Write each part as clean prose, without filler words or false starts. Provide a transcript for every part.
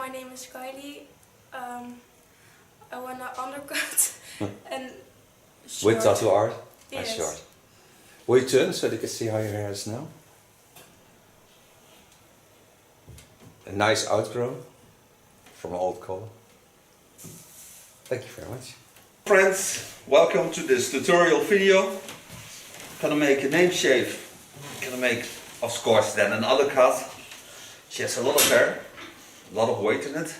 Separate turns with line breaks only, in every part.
my name is Kylie. I want to undercut and short.
With tattoo art?
Yes.
Short. Will you turn so they can see how your hair is now? A nice outgrow from an old color. Thank you very much.
Friends, welcome to this tutorial video. Gonna make a nape shave. Gonna make, of course, then an undercut. She has a lot of hair, a lot of weight in it.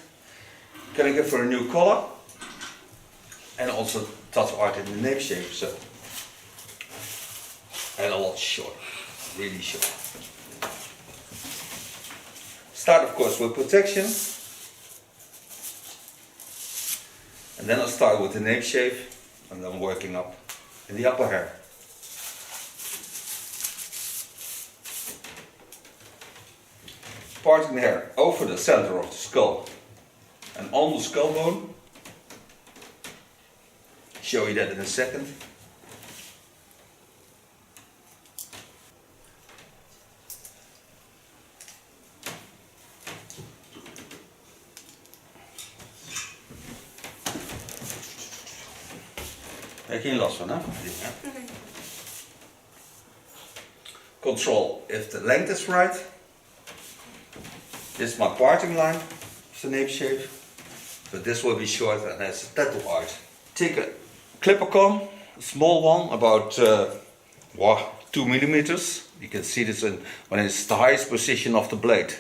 Gonna give her a new color and also tattoo art in the nape shave. So, and a lot short, really short. Start, of course, with protection. And then I'll start with the nape shave and then working up in the upper hair. Parting the hair over the center of the skull and on the skull bone. Show you that in a second. Heb je geen last van, hè?
Nee.
Control if the length is right. This is my parting line of the nape shave. But this will be short and has tattoo art. Take a clipper comb, a small one, about 2 millimeters. You can see this when it's the highest position of the blade.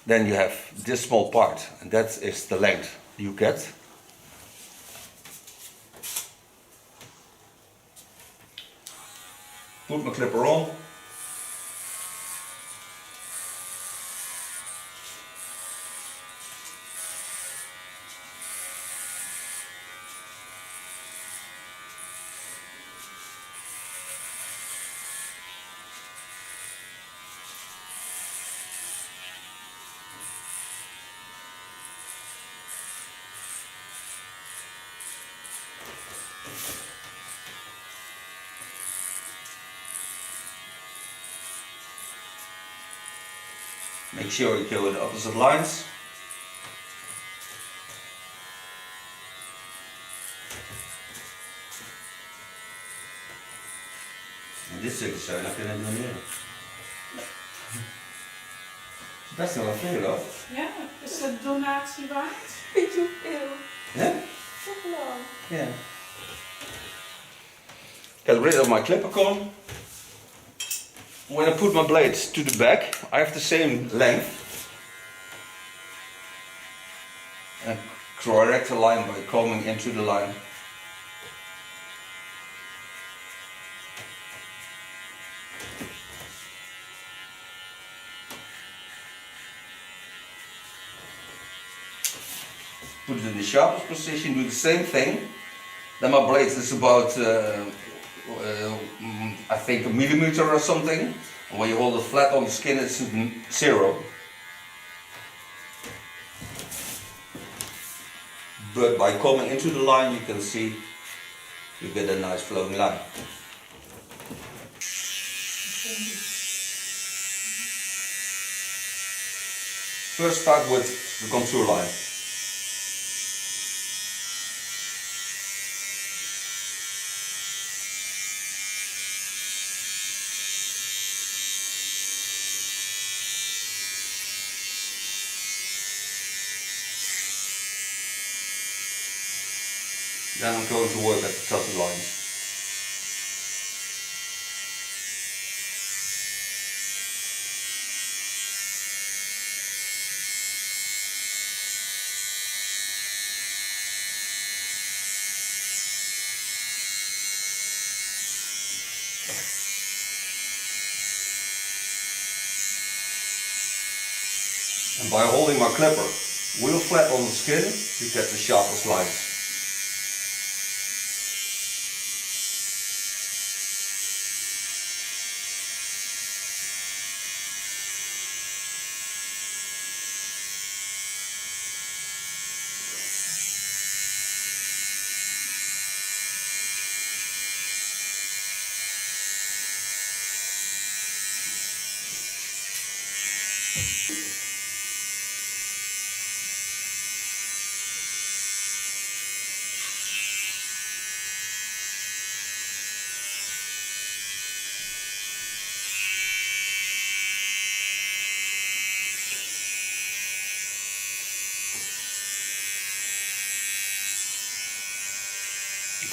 Then you have this small part, and that is the length you get. Put my clipper on. Make sure you go the opposite lines. En dit stukje zou je nog kunnen doneren. Het is best wel veel hoor.
Ja, is de donatie waard?
Weet je hoeveel?
Ja?
Toch wel.
Ja. Get rid of my clipper comb. When I put my blades to the back, I have the same length. And correct the line by combing into the line. Put it in the sharpest position, do the same thing. Then my blade is about I think a millimeter or something. And when you hold it flat on the skin, it's 0. But by coming into the line, you can see you get a nice flowing line. First start with the contour line. Then I'm going to work at the tattoo lines. And by holding my clipper real flat on the skin, you get the sharpest lines.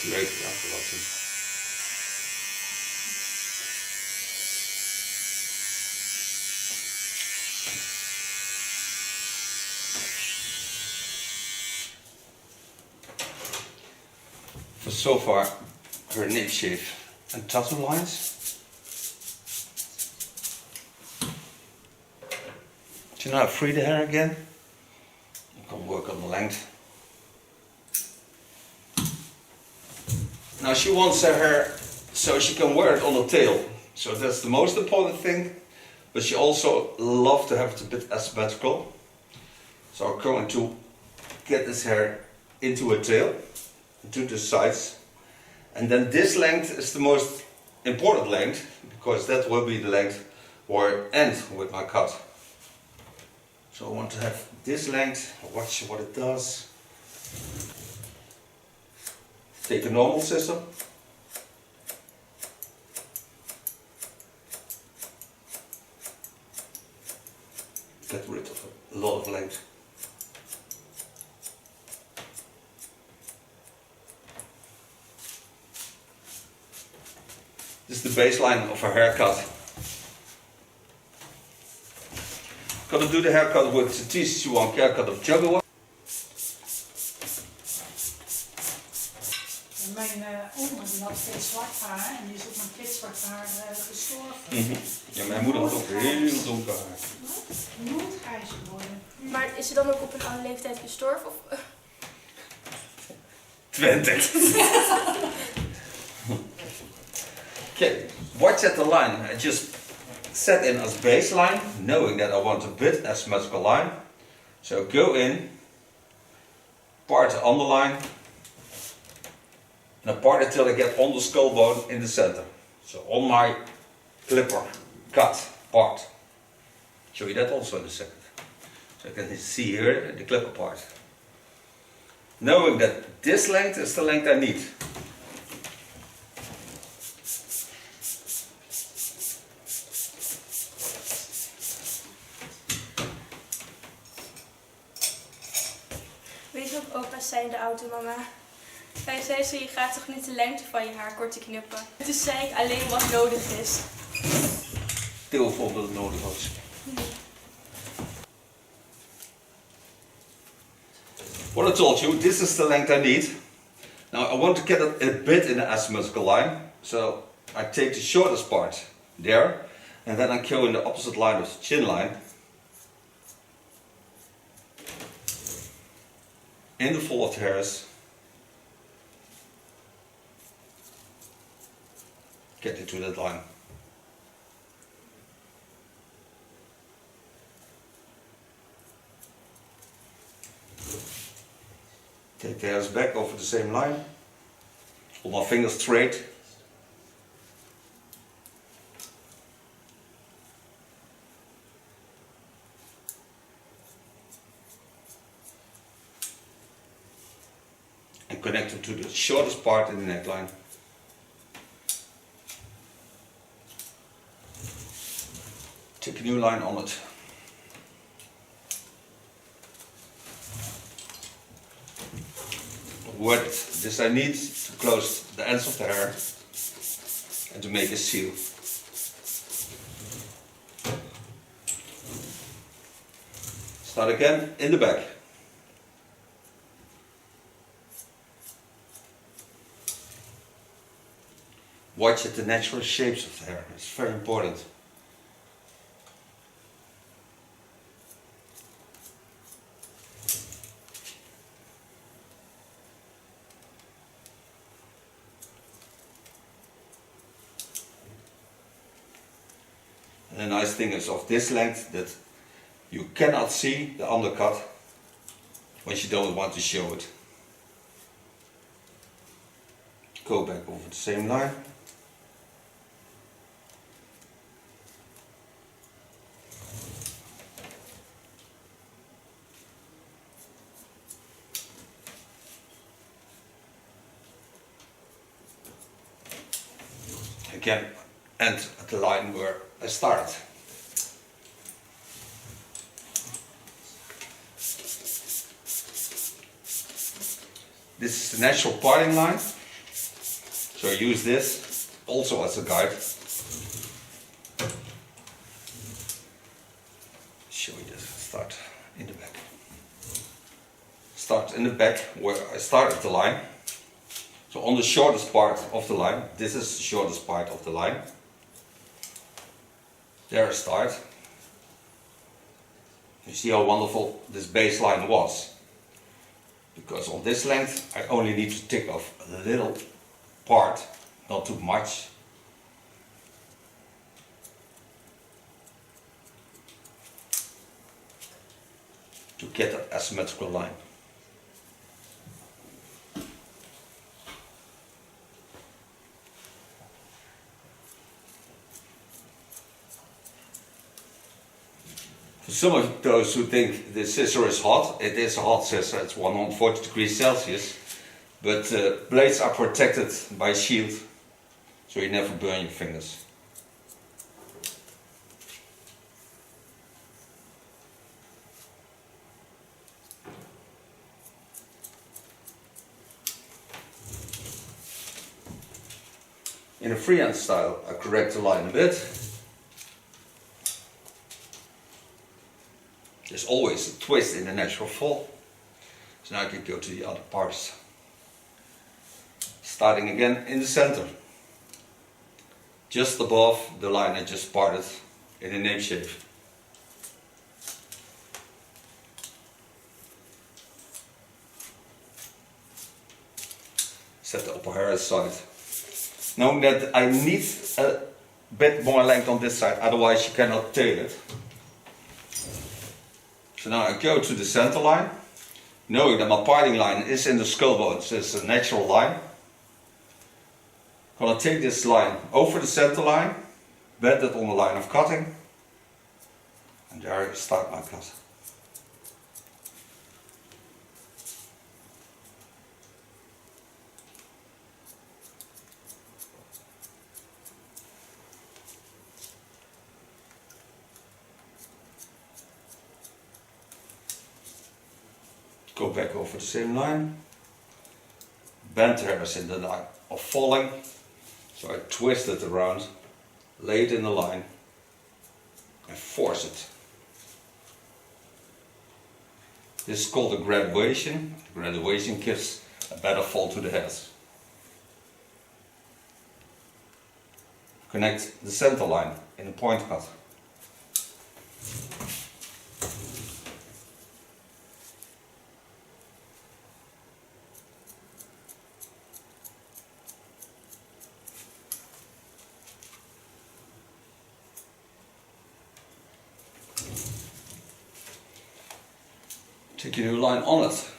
Leuk, ja, voor wat zien. For so far, her Nape-Shave and tattoo lines. So now I free the hair again. You can work on the length. Now she wants her hair so she can wear it on the tail. So that's the most important thing. But she also loves to have it a bit asymmetrical. So I'm going to get this hair into a tail, to the sides. And then this length is the most important length, because that will be the length where I end with my cut. So I want to have this length, watch what it does. Take a normal scissor. Get rid of a lot of length. This is the baseline of her haircut. I'm gonna do the haircut with the T.K.S haircut of Jaguar.
Mijn oma die had steeds zwart haar en die is ook met gitzwart haar gestorven.
Ja, mijn moeder had ook heel donker haar.
Wat? Nooit grijs geworden.
Maar is ze dan ook op een oude leeftijd gestorven? Of?
20. Okay, watch at the line. I just set in as baseline, knowing that I want a bit asymmetrical line. So go in, part the underline, and I part it till I get on the skull bone in the center. So on my clipper, cut, part. Show you that also in a second. So you can see here the clipper part. Knowing that this length is the length I need.
Weet je wat opa's zei in de auto, mama? Hij zei ze, je gaat toch niet de lengte van je haar kort te knippen? Toen zei ik alleen wat nodig is.
Theo vond dat het nodig was. What I told you, this is the length I need. Now I want to get it a bit in the asymmetrical line. So I take the shortest part there, and then I go in the opposite line of the chin line. In the fall of the hairs. Get into that line. Take the hairs back over the same line. Hold my fingers straight. And connect them to the shortest part in the neckline. Take a new line on it. What this I need to close the ends of the hair and to make a seal. Start again in the back. Watch at the natural shapes of the hair, it's very important. And the nice thing is of this length that you cannot see the undercut when you don't want to show it. Go back over the same line. Again, end at the line where I started. This is the natural parting line. So I use this also as a guide. Show you this. Start in the back. Start in the back where I started the line. So on the shortest part of the line, this is the shortest part of the line. There I start. You see how wonderful this baseline was. Because on this length I only need to take off a little part, not too much. To get an asymmetrical line. For some of those who think the scissor is hot, it is a hot scissor, it's 140 degrees Celsius, but blades are protected by a shield, so you never burn your fingers. In a freehand style, I correct the line a bit. There's always a twist in the natural fall. So now I can go to the other parts. Starting again in the center. Just above the line I just parted in a Nape-Shave. Set the upper hair aside. Knowing that I need a bit more length on this side, otherwise you cannot tail it. So now I go to the center line, knowing that my parting line is in the skull bone, so it's a natural line. I'm going to take this line over the center line, bend it on the line of cutting, and there I start my cut. Go back over the same line, bend the hairs in the line of falling, so I twist it around, lay it in the line and force it. This is called a graduation. Graduation gives a better fall to the hairs. Connect the center line in a point cut. Take your new line on it.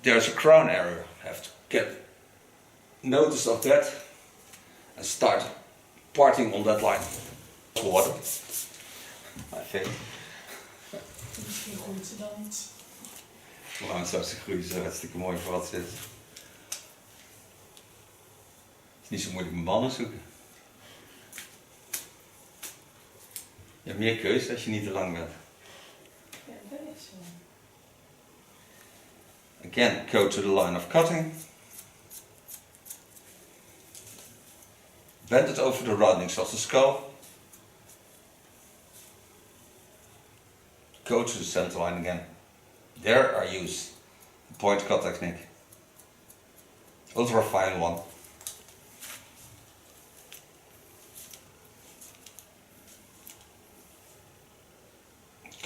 There's a crown area. Have to get notice of that and start parting on that line. Water, I think.
Misschien groeit ze dan niet.
Waarom zou ze groeien? Zo hartstikke mooi voor wat zit. Het is niet zo moeilijk met mannen zoeken. Je hebt meer keuze als je niet te lang bent.
Ja, dat is zo.
Again, go to the line of cutting. Bend it over the roundings of the skull. Go to the center line again. There I use the point cut technique. Ultra fine one.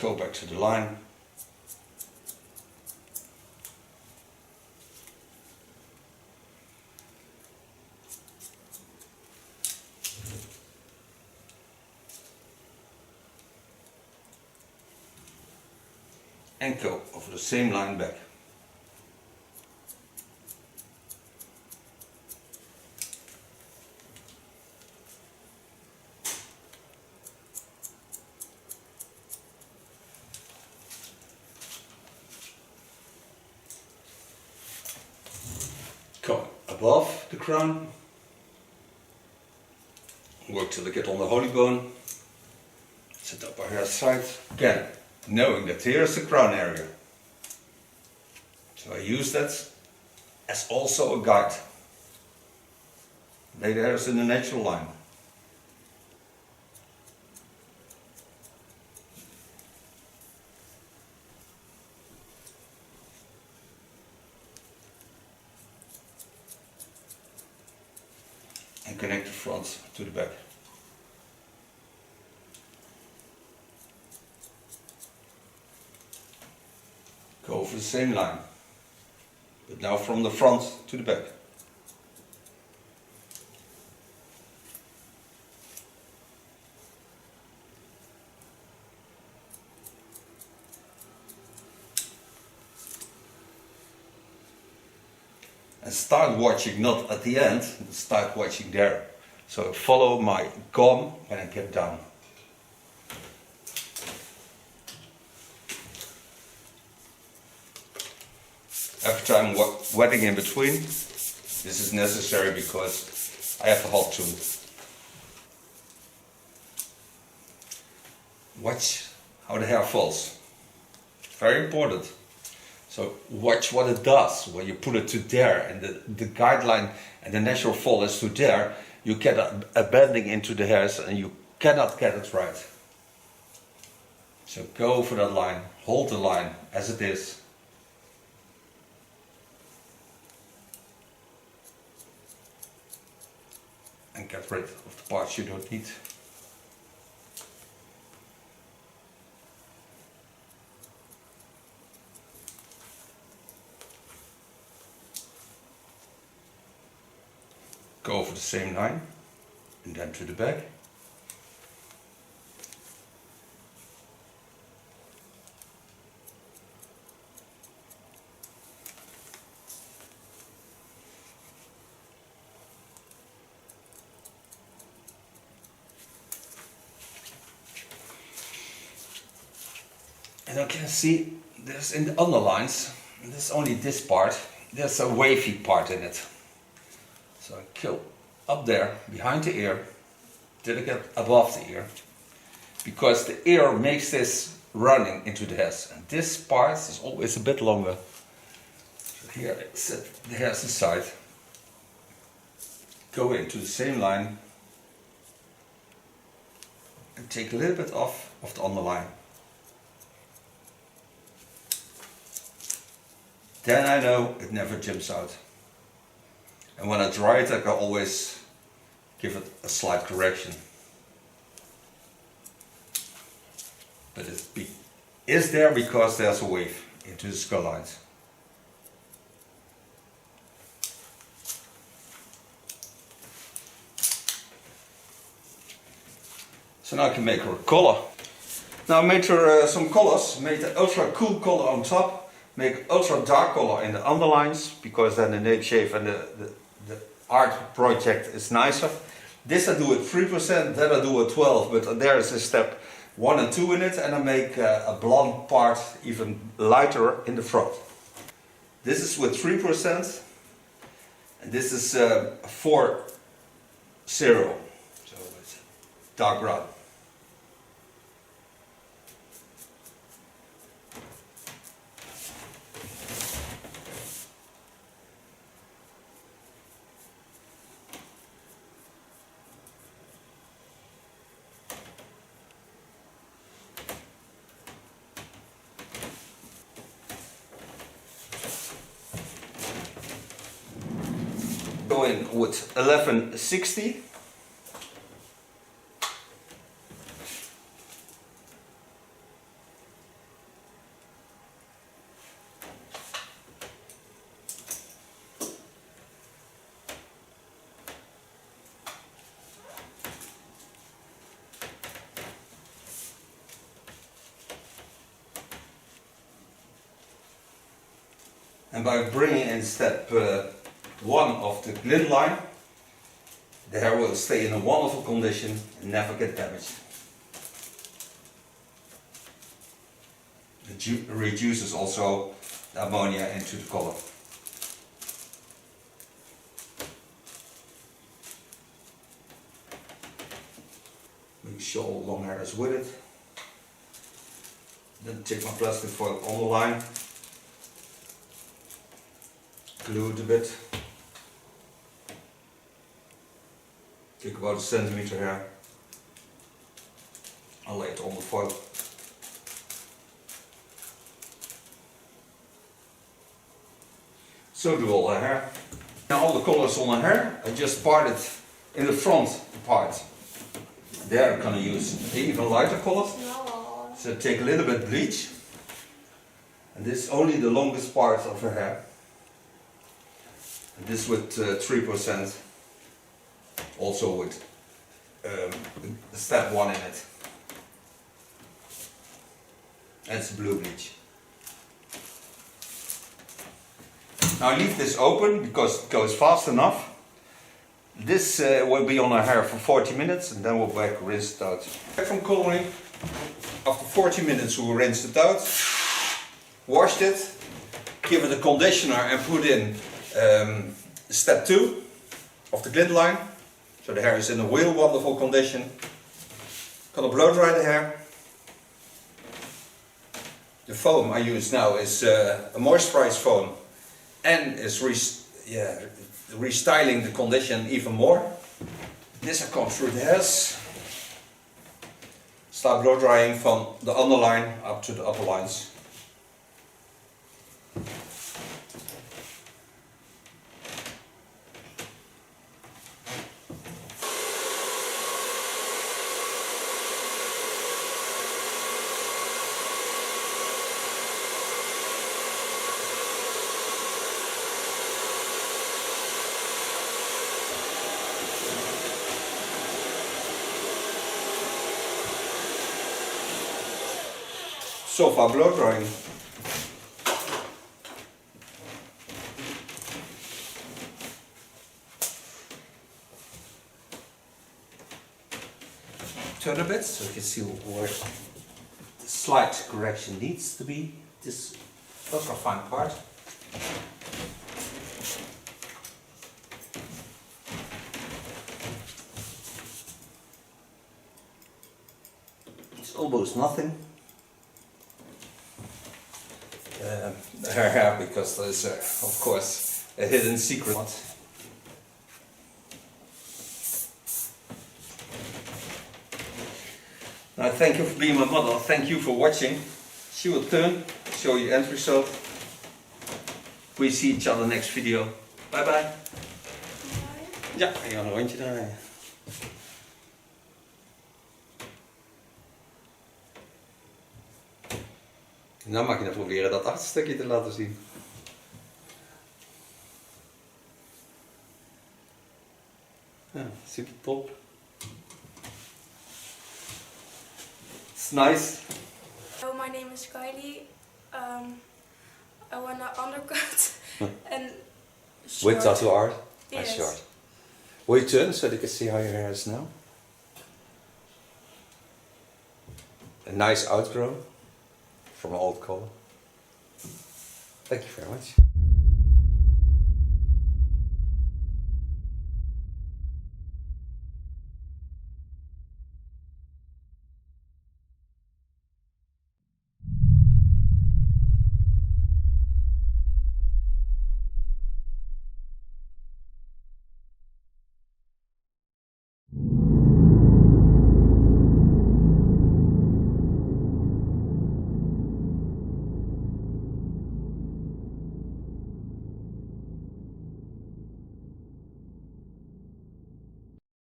Go back to the line. And go over the same line back. Go above the crown. Work till I get on the holy bone. Set up our hair aside. Again, knowing that here is the crown area. So I use that as also a guide. Lay the hairs in the natural line. And connect the front to the back. Go over the same line, but now from the front to the back. And start watching not at the end, but start watching there. So follow my comb when I get down. Every time wetting in between, this is necessary because I have a hot tool. Watch how the hair falls. Very important. So watch what it does when you put it to there, and the guideline and the natural fall is to there. You get a bending into the hairs and you cannot get it right. So go for that line, hold the line as it is. And get rid of the parts you don't need. Go over the same line and then to the back. And I can see there's in the underlines, there's only this part, there's a wavy part in it. So I kill up there, behind the ear, till I get above the ear. Because the ear makes this running into the hairs. And this part is always a bit longer. So here I set the hairs aside. Go into the same line. And take a little bit off of the underline. Then I know it never jumps out. And when I dry it, I can always give it a slight correction. But it is there because there's a wave into the skull lines. So now I can make her a collar. Now I made her some collars, made the ultra cool collar on top, make ultra dark collar in the underlines, because then the Nape-Shave and the art project is nicer. This I do at 3%, that I do at 12, but there is a step 1 and 2 in it, and I make a blonde part even lighter in the front. This is with 3%, and this is 4-0, so it's dark brown. Go in with 1160. And by bringing in step 1 of the glint line, the hair will stay in a wonderful condition and never get damaged. It reduces also the ammonia into the color. Make sure all long hair is with it. Then take my plastic foil on the line, glue it a bit. Take about a centimeter hair. I'll lay it on the foil. So do all the hair. Now all the colors on the hair, I just part it in the front part. There I'm gonna use even lighter colors.
No.
So take a little bit bleach. And this is only the longest part of her hair. And this with 3%. Also with step 1 in it. That's blue bleach. Now leave this open because it goes fast enough. This will be on our hair for 40 minutes and then we'll back rinse it out. Back from coloring. After 40 minutes we rinsed it out, washed it, give it a conditioner and put in step 2 of the glint line. So the hair is in a real wonderful condition. Gonna blow dry the hair. The foam I use now is a moisturized foam and is restyling the condition even more. This I come through the hairs. Start blow drying from the underline up to the upper lines. So far blow drying. Turn a bit so you can see where the slight correction needs to be. This ultra fine part. It's almost nothing. Her hair, because there's of course a hidden secret. Now thank you for being my mother, thank you for watching. She will turn, show you end result. We see each other next video. Bye bye. Ja, ga je een rondje draaien. Nou mag je dan proberen dat achterstukje te laten zien. Ja, super top. It's nice.
Hello, my name is Kylie. I want to undercut and short.
With tattoo art?
Yes.
Short. Will you turn so they can see how your hair is now? A nice outgrow from an old color. Thank you very much.